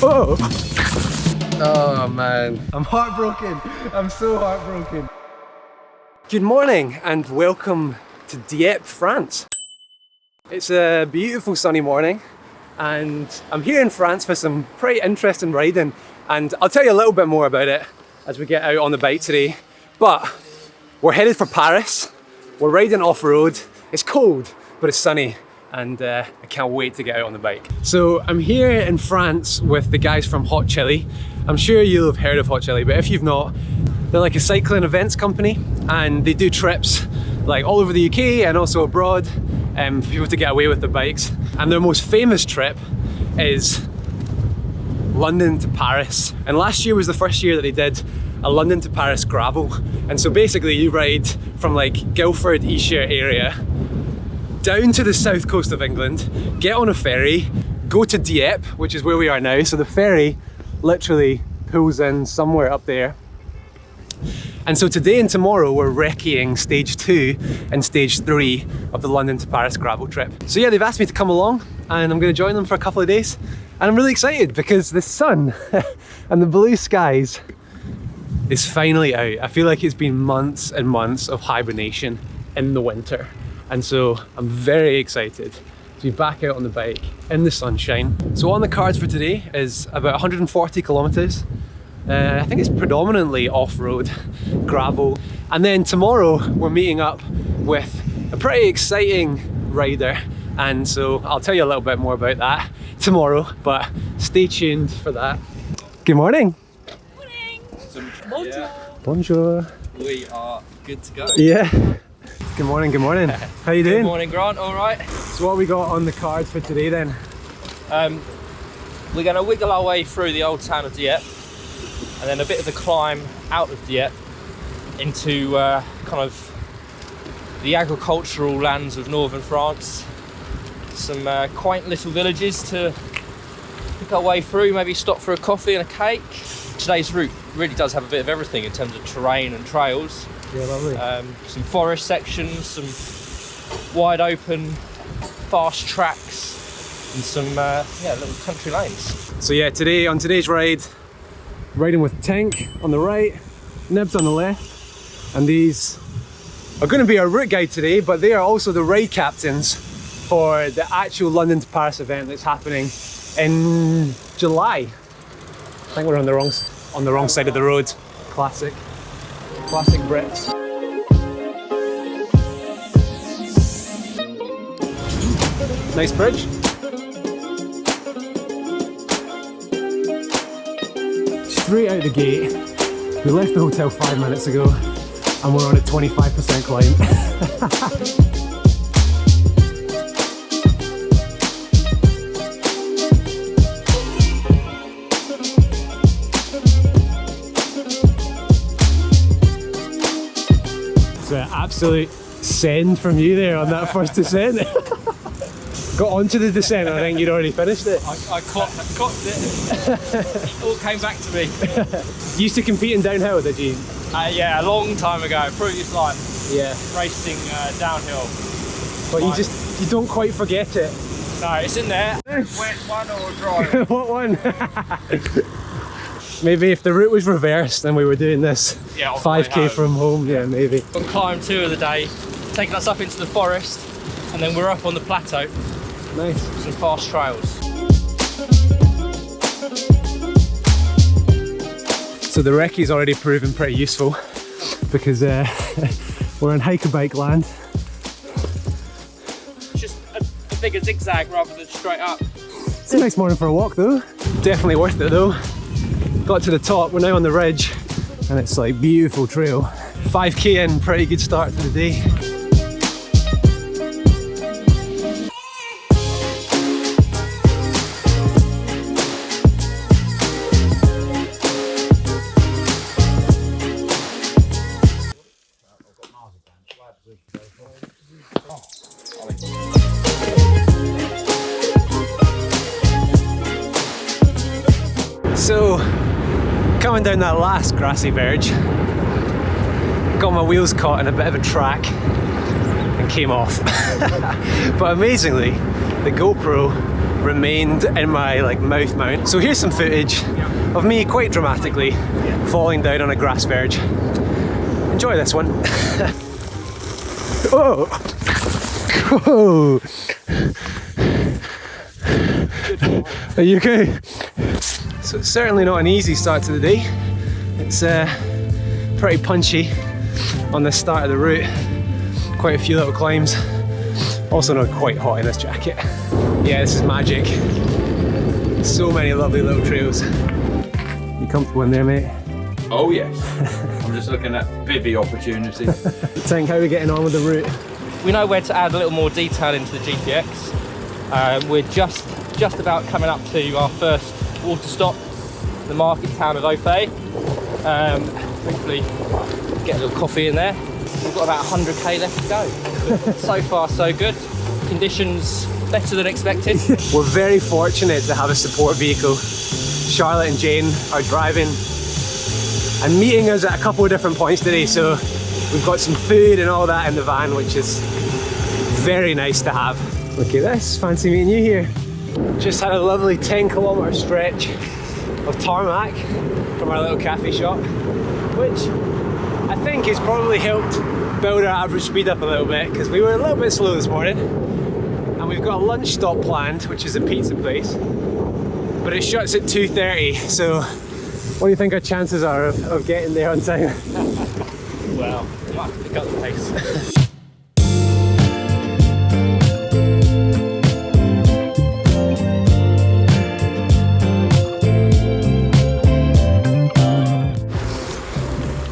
Oh! Oh man, I'm heartbroken. I'm so heartbroken. Good morning and welcome to Dieppe, France. It's a beautiful sunny morning and I'm here in France for some pretty interesting riding, and I'll tell you a little bit more about it as we get out on the bike today. But we're headed for Paris. We're riding off-road. It's cold, but it's sunny. And I can't wait to get out on the bike. So I'm here in France with the guys from Hotchillee. I'm sure you'll have heard of Hotchillee, but if you've not, they're like a cycling events company and they do trips like all over the UK and also abroad for people to get away with their bikes. And their most famous trip is London to Paris. And last year was the first year that they did a London to Paris gravel. And so basically you ride from like Guildford, Esher area down to the south coast of England, get on a ferry, go to Dieppe, which is where we are now. So the ferry literally pulls in somewhere up there. And so today and tomorrow we're recceing stage 2 and stage 3 of the London to Paris gravel trip. So yeah, they've asked me to come along and I'm going to join them for a couple of days. And I'm really excited because the sun and the blue skies is finally out. I feel like it's been months and months of hibernation in the winter. And so I'm very excited to be back out on the bike in the sunshine. So on the cards for today is about 140 kilometers. I think it's predominantly off-road gravel. And then tomorrow we're meeting up with a pretty exciting rider. And so I'll tell you a little bit more about that tomorrow, but stay tuned for that. Good morning. Morning. Bonjour. Bonjour. We are good to go. Yeah. Good morning, good morning. How you doing? Good morning, Grant. All right. So what we got on the cards for today then? We're going to wiggle our way through the old town of Dieppe and then a bit of the climb out of Dieppe into kind of the agricultural lands of northern France. Some quaint little villages to pick our way through, maybe stop for a coffee and a cake. Today's route really does have a bit of everything in terms of terrain and trails. Yeah, lovely. Some forest sections, some wide open, fast tracks, and some little country lanes. So yeah, today on today's ride, riding with Tank on the right, Nibs on the left, and these are going to be our route guide today, but they are also the ride captains for the actual London to Paris event that's happening in July. I think we're on the wrong side of the road. Classic Brits. Nice bridge. Straight out the gate, we left the hotel 5 minutes ago and we're on a 25% climb. Absolute send from you there on that first descent. Got onto the descent, I think you'd already finished it. I caught it. It all came back to me. You used to compete in downhill, did you? Yeah, a long time ago, previous life. Yeah. Racing downhill. But you don't quite forget it. No, it's in there. Wet one or dry? What one? Maybe if the route was reversed and we were doing this 5k from home, yeah, maybe. Got climb 2 of the day, taking us up into the forest, and then we're up on the plateau. Nice. Some fast trails. So the recce's already proven pretty useful because we're in hike-a-bike land. Just a bigger zigzag rather than straight up. It's a nice morning for a walk though. Definitely worth it though. Got to the top, we're now on the ridge and it's like beautiful trail. 5k in, pretty good start to the day. So, coming down that last grassy verge, got my wheels caught in a bit of a track and came off. But amazingly, the GoPro remained in my mouth mount. So here's some footage of me quite dramatically falling down on a grass verge. Enjoy this one. Oh! Oh! Are you okay? So it's certainly not an easy start to the day. It's pretty punchy on the start of the route. Quite a few little climbs. Also not quite hot in this jacket. Yeah, this is magic. So many lovely little trails. You comfortable in there, mate? Oh yes. I'm just looking at bibby opportunities. Tank, how are we getting on with the route? We know where to add a little more detail into the GPX. We're just about coming up to our first water stop, the market town of Rapha. Hopefully get a little coffee in there. We've got about 100k left to go. But so far so good. Conditions better than expected. We're very fortunate to have a support vehicle. Charlotte and Jane are driving and meeting us at a couple of different points today, so we've got some food and all that in the van, which is very nice to have. Look at this, fancy meeting you here. Just had a lovely 10-kilometre stretch of tarmac from our little cafe shop, which I think has probably helped build our average speed up a little bit, because we were a little bit slow this morning. And we've got a lunch stop planned, which is a pizza place, but it shuts at 2:30, so what do you think our chances are of getting there on time? Well, we might have to pick up the pace.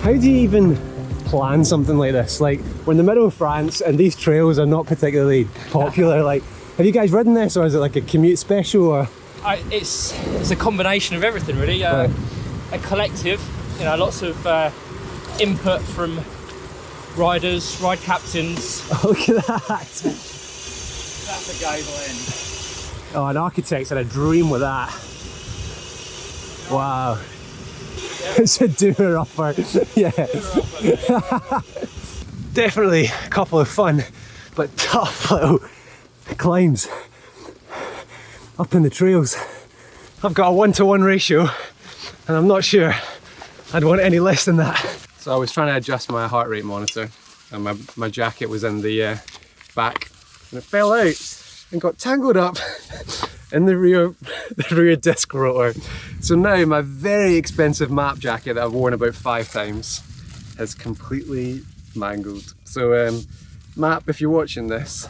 How do you even plan something like this? Like, we're in the middle of France and these trails are not particularly popular. Like, have you guys ridden this, or is it like a commute special? Or It's a combination of everything, really. Right. A collective, you know, lots of input from riders, ride captains. look at that! That's a gable end. Oh, an architect's had a dream with that. Wow. It's a doer-upper. Yeah. Definitely a couple of fun but tough little climbs up in the trails. I've got a 1-to-1 ratio and I'm not sure I'd want any less than that. So I was trying to adjust my heart rate monitor and my jacket was in the back, and it fell out and got tangled up in the rear disc rotor. So now my very expensive Maap jacket that I've worn about 5 times has completely mangled. So Maap, if you're watching this,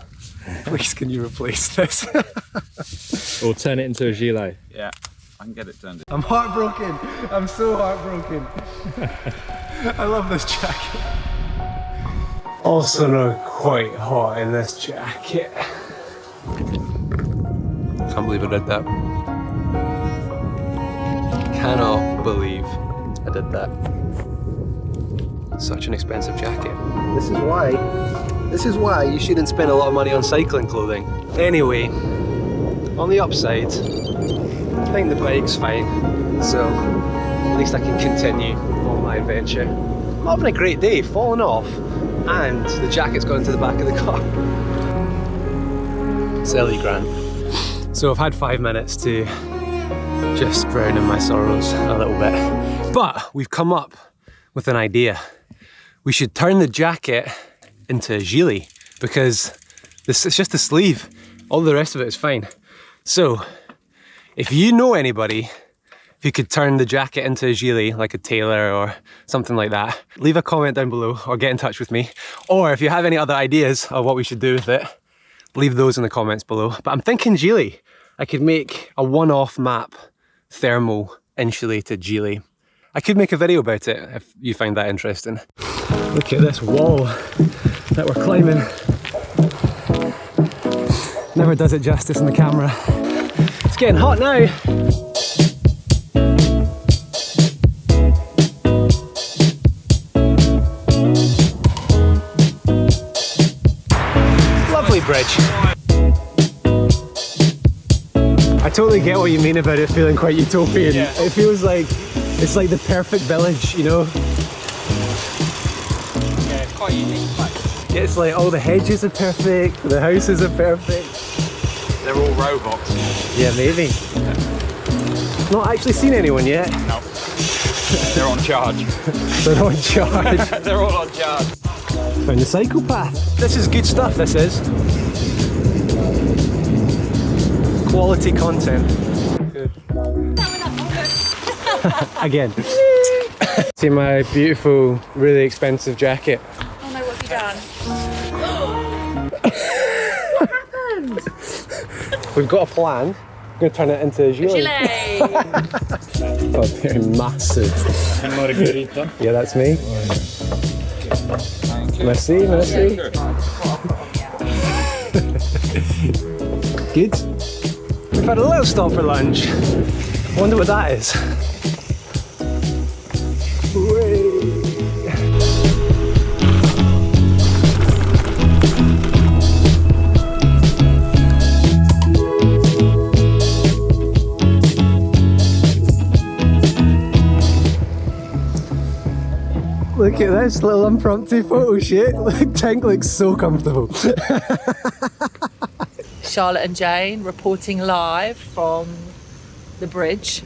please can you replace this? Or turn it into a gilet. Yeah, I can get it done. I'm heartbroken. I'm so heartbroken. I love this jacket. Also not quite hot in this jacket. Can't believe I did that. Cannot believe I did that. Such an expensive jacket. This is why you shouldn't spend a lot of money on cycling clothing. Anyway, on the upside, I think the bike's fine, so at least I can continue on my adventure. I'm having a great day, falling off, and the jacket's gone into the back of the car. Silly Gran. So I've had 5 minutes to just drown in my sorrows a little bit. But we've come up with an idea. We should turn the jacket into a gilet, because this is just a sleeve. All the rest of it is fine. So if you know anybody who could turn the jacket into a gilet, like a tailor or something like that, leave a comment down below or get in touch with me. Or if you have any other ideas of what we should do with it, leave those in the comments below. But I'm thinking gilet. I could make a one-off Maap thermal insulated gilet. I could make a video about it if you find that interesting. Look at this wall that we're climbing. Never does it justice in the camera. It's getting hot now. Lovely bridge. I totally get what you mean about it feeling quite utopian. Yeah. It feels like it's like the perfect village, you know? Yeah, it's quite unique place. It's like all the hedges are perfect, the houses are perfect. They're all robots. Yeah, maybe. Not actually seen anyone yet. No. They're on charge. They're on charge. They're all on charge. Found the cycle path. This is good stuff, this is. Quality content. Good. Again. See my beautiful, really expensive jacket. Oh no, what have you done? What happened? We've got a plan. I'm going to turn it into a gilet. Gilet! Oh, they're massive. And margarita. Yeah, that's me. Merci, merci. Good. We've had a little stop for lunch. Wonder what that is. Look at this little impromptu photo shoot. Look, Tank looks so comfortable. Charlotte and Jane reporting live from the bridge.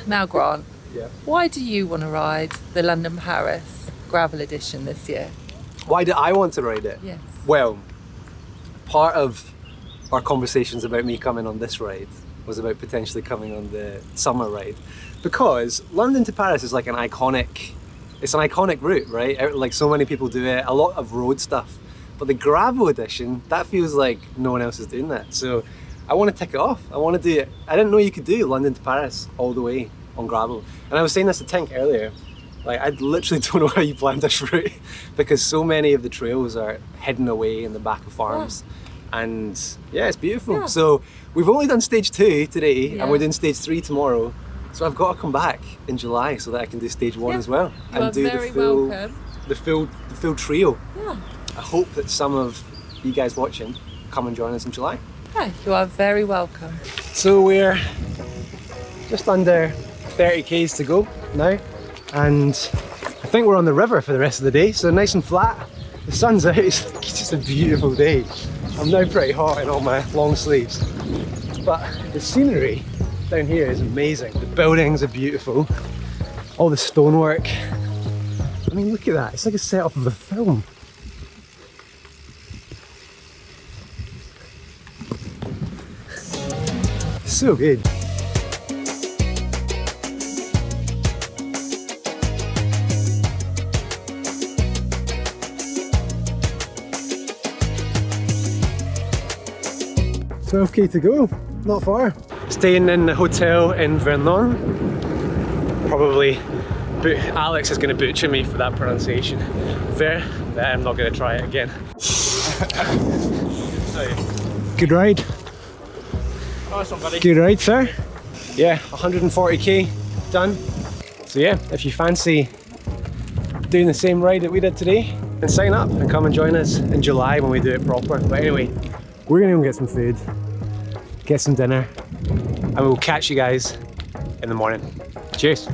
Now, Grant, Yeah. why do you want to ride the London-Paris gravel edition this year? Why did I want to ride it? Yes. Well, part of our conversations about me coming on this ride was about potentially coming on the summer ride, because London to Paris is like an iconic, it's an iconic route, right? Like so many people do it, a lot of road stuff. But the gravel edition, that feels like no one else is doing that. So I want to tick it off. I want to do it. I didn't know you could do London to Paris all the way on gravel. And I was saying this to Tink earlier, like I literally don't know how you planned this route because so many of the trails are hidden away in the back of farms. Yeah. And yeah, it's beautiful. Yeah. So we've only done stage 2 today, and we're doing stage 3 tomorrow. So I've got to come back in July so that I can do stage 1 as well. You and do the full trio. Yeah. I hope that some of you guys watching come and join us in July. Yeah, you are very welcome. So we're just under 30 k's to go now, and I think we're on the river for the rest of the day, so nice and flat. The sun's out, it's just a beautiful day. I'm now pretty hot in all my long sleeves, but the scenery down here is amazing. The buildings are beautiful, all the stonework. I mean, look at that, it's like a set-off of a film. So good. $12k to go, not far. Staying in the hotel in Vernon. Probably, Alex is going to butcher me for that pronunciation. I'm not going to try it again. Good ride. Nice one, buddy. Good ride, sir. Yeah, 140k done. So yeah, if you fancy doing the same ride that we did today, then sign up and come and join us in July when we do it proper. But anyway, we're gonna go get some food, get some dinner, and we'll catch you guys in the morning. Cheers.